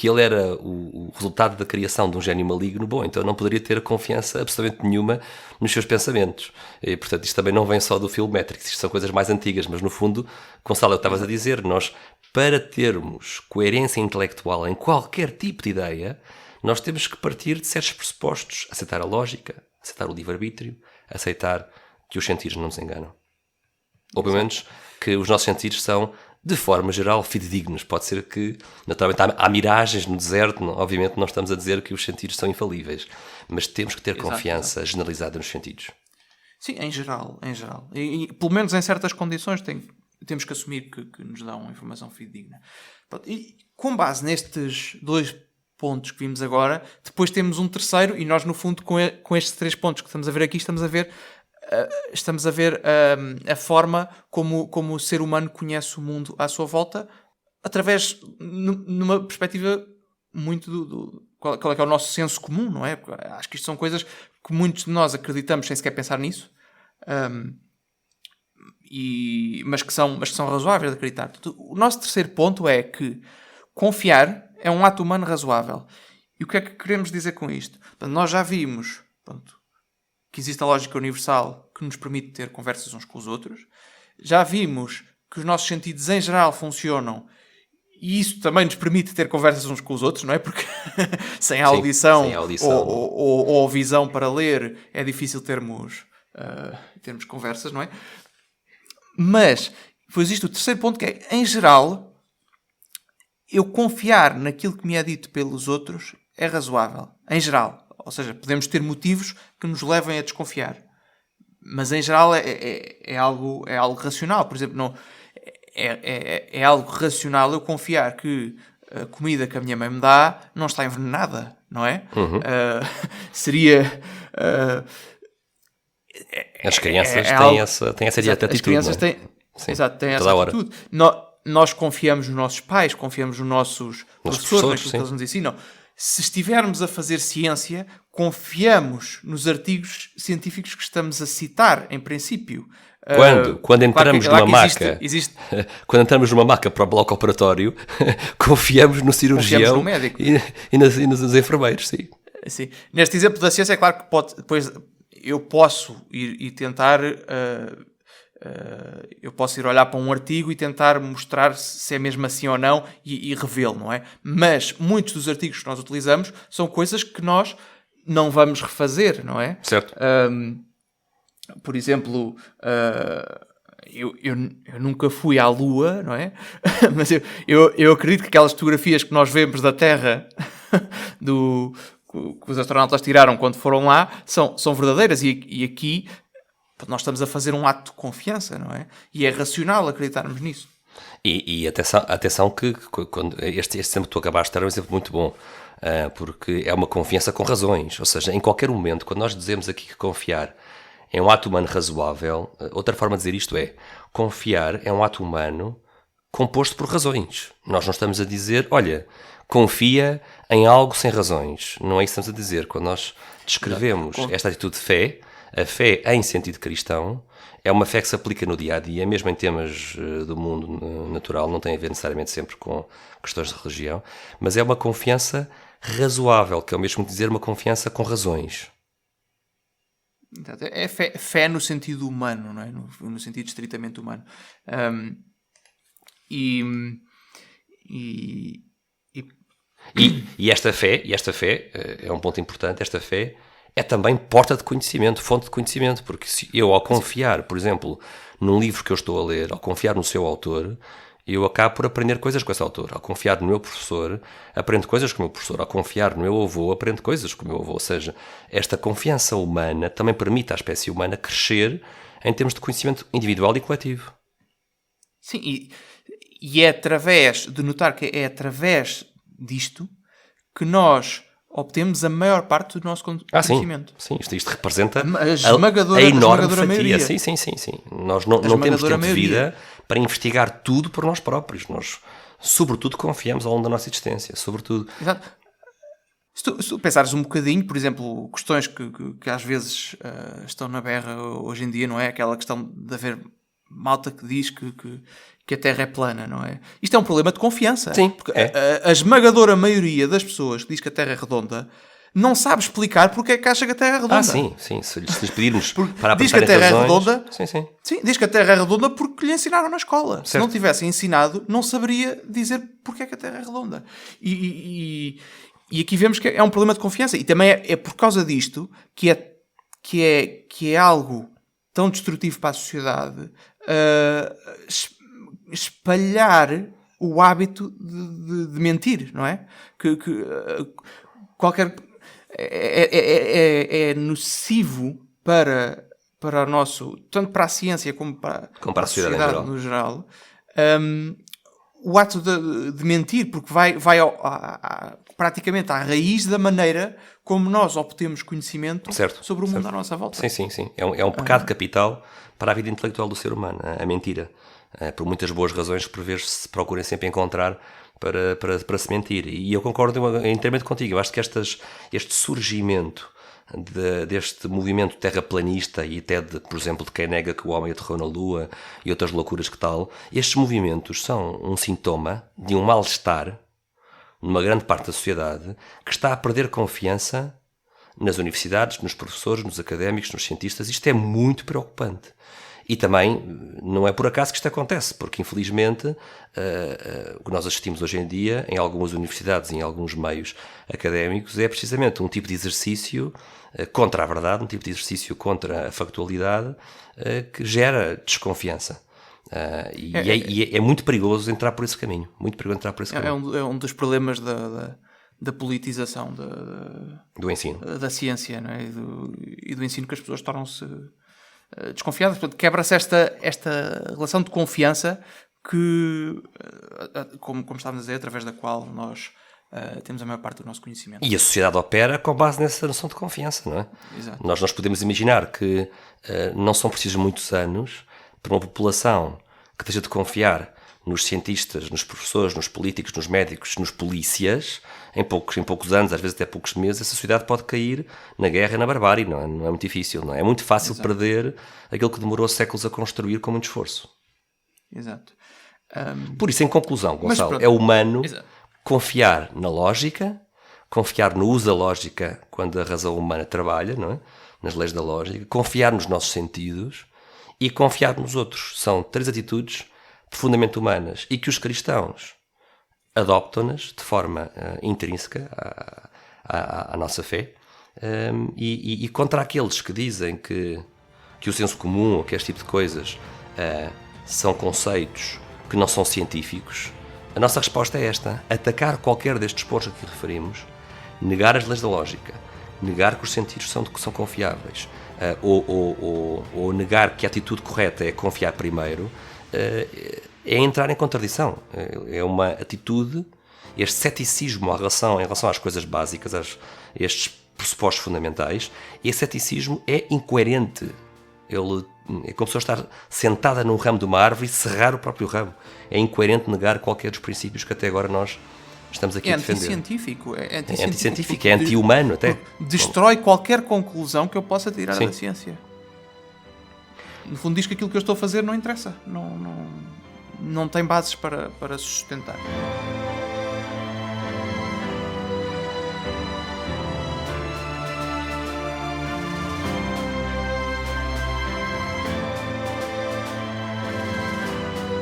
ele era o resultado da criação de um gênio maligno, bom, então não poderia ter confiança absolutamente nenhuma nos seus pensamentos. E, portanto, isto também não vem só do filme Matrix, isto são coisas mais antigas, mas no fundo, Gonçalo, eu estavas a dizer, nós, para termos coerência intelectual em qualquer tipo de ideia, nós temos que partir de certos pressupostos, aceitar a lógica, aceitar o livre-arbítrio, aceitar que os sentidos não nos enganam. Ou pelo menos que os nossos sentidos são, de forma geral, fidedignos. Pode ser que, naturalmente, há miragens no deserto, obviamente não estamos a dizer que os sentidos são infalíveis, mas temos que ter confiança generalizada nos sentidos. Sim, em geral. E pelo menos em certas condições temos que assumir que nos dão informação fidedigna. E com base nestes dois pontos que vimos agora, depois temos um terceiro, e nós, no fundo, com estes 3 pontos que estamos a ver aqui, estamos a ver a forma como o ser humano conhece o mundo à sua volta, através, numa perspectiva muito qual é que é o nosso senso comum, não é? Porque acho que isto são coisas que muitos de nós acreditamos sem sequer pensar nisso, mas que são razoáveis de acreditar. O nosso terceiro ponto é que confiar é um ato humano razoável. E o que é que queremos dizer com isto? Portanto, nós já vimos que existe a lógica universal que nos permite ter conversas uns com os outros. Já vimos que os nossos sentidos em geral funcionam e isso também nos permite ter conversas uns com os outros, não é? Porque sem a audição, ou visão para ler é difícil termos conversas, não é? Mas, depois isto, o terceiro ponto que é, em geral, eu confiar naquilo que me é dito pelos outros é razoável. Em geral. Ou seja, podemos ter motivos que nos levem a desconfiar. Mas, em geral, é algo racional. Por exemplo, não, é algo racional eu confiar que a comida que a minha mãe me dá não está envenenada, não é? Uhum. Seria... as crianças têm essa dieta de atitude, as crianças têm essa atitude. Nós confiamos nos nossos pais, confiamos nos nossos professores, naquilo que eles nos ensinam. Se estivermos a fazer ciência, confiamos nos artigos científicos que estamos a citar, em princípio. Quando entramos numa maca, quando entramos numa maca para o bloco operatório, confiamos no cirurgião, no médico. e nos enfermeiros, sim. Sim. Neste exemplo da ciência, é claro que depois eu posso ir e tentar... eu posso ir olhar para um artigo e tentar mostrar se é mesmo assim ou não e revê-lo, não é? Mas muitos dos artigos que nós utilizamos são coisas que nós não vamos refazer, não é? Certo. Por exemplo, eu nunca fui à Lua, não é? Mas eu acredito que aquelas fotografias que nós vemos da Terra que os astronautas tiraram quando foram lá são verdadeiras e aqui Nós estamos a fazer um ato de confiança, não é? E é racional acreditarmos nisso. E atenção que quando este exemplo que tu acabaste de dar é um exemplo muito bom, porque é uma confiança com razões. Ou seja, em qualquer momento, quando nós dizemos aqui que confiar é um ato humano razoável, outra forma de dizer isto é, confiar é um ato humano composto por razões. Nós não estamos a dizer, olha, confia em algo sem razões. Não é isso que estamos a dizer. Quando nós descrevemos esta atitude de fé, a fé em sentido cristão, é uma fé que se aplica no dia-a-dia, mesmo em temas do mundo natural, não tem a ver necessariamente sempre com questões de religião, mas é uma confiança razoável, que é o mesmo que dizer uma confiança com razões. É fé no sentido humano, não é? No sentido estritamente humano. E esta fé é um ponto importante, esta fé é também porta de conhecimento, fonte de conhecimento, porque se eu, ao confiar, por exemplo, num livro que eu estou a ler, ao confiar no seu autor, eu acabo por aprender coisas com esse autor. Ao confiar no meu professor, aprendo coisas com o meu professor. Ao confiar no meu avô, aprendo coisas com o meu avô. Ou seja, esta confiança humana também permite à espécie humana crescer em termos de conhecimento individual e coletivo. Sim, e é através de notar que é através disto que nós obtemos a maior parte do nosso conhecimento. Sim, isto representa a enorme fatia. Maioria. Sim. Nós não temos tempo de vida para investigar tudo por nós próprios. Nós, sobretudo, confiamos ao longo da nossa existência. Sobretudo. Exato. Se tu pensares um bocadinho, por exemplo, questões que às vezes estão na berra hoje em dia, não é? Aquela questão de haver malta que diz que a Terra é plana, não é? Isto é um problema de confiança. Sim, porque a esmagadora maioria das pessoas que diz que a Terra é redonda não sabe explicar porque é que acha que a Terra é redonda. Sim. Se lhes pedirmos para diz que a Terra é redonda. Sim, diz que a Terra é redonda porque lhe ensinaram na escola. Certo. Se não tivessem ensinado, não saberia dizer porque é que a Terra é redonda. E aqui vemos que é um problema de confiança. E também é por causa disto que é algo tão destrutivo para a sociedade espalhar o hábito de mentir, não é? Qualquer é nocivo para o nosso, tanto para a ciência como para a sociedade no geral, o ato de mentir, porque vai praticamente à raiz da maneira como nós obtemos conhecimento sobre o mundo à nossa volta. Sim. É um pecado capital para a vida intelectual do ser humano, a mentira. Por muitas boas razões que por vezes se procurem sempre encontrar para se mentir. E eu concordo inteiramente contigo. Eu acho que este surgimento deste movimento terraplanista e até, por exemplo, de quem nega que o homem aterrou na Lua e outras loucuras que tal, estes movimentos são um sintoma de um mal-estar numa grande parte da sociedade que está a perder confiança nas universidades, nos professores, nos académicos, nos cientistas. Isto é muito preocupante. E também não é por acaso que isto acontece, porque infelizmente o que nós assistimos hoje em dia em algumas universidades e em alguns meios académicos é precisamente um tipo de exercício contra a verdade, um tipo de exercício contra a factualidade que gera desconfiança. E é muito perigoso entrar por esse caminho. Muito perigoso entrar por esse caminho. É um dos problemas da politização do ensino, da ciência, não é? E do ensino, que as pessoas tornam-se desconfiadas. Portanto, quebra-se esta relação de confiança que, como estávamos a dizer, através da qual nós temos a maior parte do nosso conhecimento. E a sociedade opera com base nessa noção de confiança, não é? Exato. Nós podemos imaginar que não são precisos muitos anos para uma população que esteja de confiar nos cientistas, nos professores, nos políticos, nos médicos, nos polícias, em poucos anos, às vezes até poucos meses, essa sociedade pode cair na guerra e na barbárie. Não é muito difícil, não é? É muito fácil Exato. perder aquilo que demorou séculos a construir com muito esforço. Exato. Por isso, em conclusão, Gonçalo, é humano confiar na lógica, confiar no uso da lógica quando a razão humana trabalha, não é? Nas leis da lógica, confiar nos nossos sentidos e confiar nos outros. São 3 atitudes profundamente humanas e que os cristãos adoptam-nas de forma intrínseca à nossa fé, e contra aqueles que dizem que o senso comum ou que este tipo de coisas são conceitos que não são científicos, a nossa resposta é esta: atacar qualquer destes pontos a que referimos, negar as leis da lógica, negar que os sentidos são confiáveis, ou negar que a atitude correta é confiar primeiro, é entrar em contradição. É uma atitude, este ceticismo em relação às coisas básicas, estes pressupostos fundamentais, esse ceticismo é incoerente. É como se eu estar sentada num ramo de uma árvore e serrar o próprio ramo. É incoerente negar qualquer dos princípios que até agora nós estamos aqui a defender. É anticientífico, é anti-humano até. Destrói qualquer conclusão que eu possa tirar Sim. da ciência. No fundo diz que aquilo que eu estou a fazer não interessa. Não tem bases para se sustentar.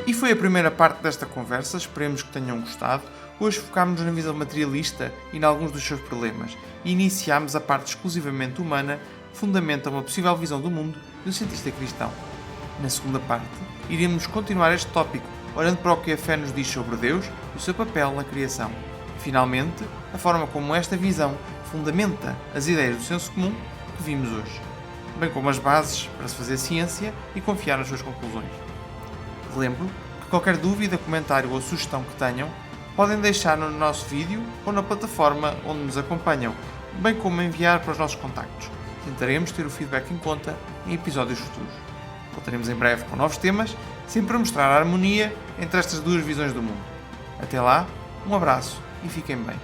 E foi a primeira parte desta conversa, esperemos que tenham gostado. Hoje focámos-nos na visão materialista e em alguns dos seus problemas e iniciámos a parte exclusivamente humana que fundamenta uma possível visão do mundo de um cientista cristão. Na segunda parte, iremos continuar este tópico, olhando para o que a fé nos diz sobre Deus e o seu papel na criação. E, finalmente, a forma como esta visão fundamenta as ideias do senso comum que vimos hoje, bem como as bases para se fazer ciência e confiar nas suas conclusões. Relembro que qualquer dúvida, comentário ou sugestão que tenham, podem deixar no nosso vídeo ou na plataforma onde nos acompanham, bem como enviar para os nossos contactos. Tentaremos ter o feedback em conta em episódios futuros. Voltaremos em breve com novos temas, sempre a mostrar a harmonia entre estas duas visões do mundo. Até lá, um abraço e fiquem bem.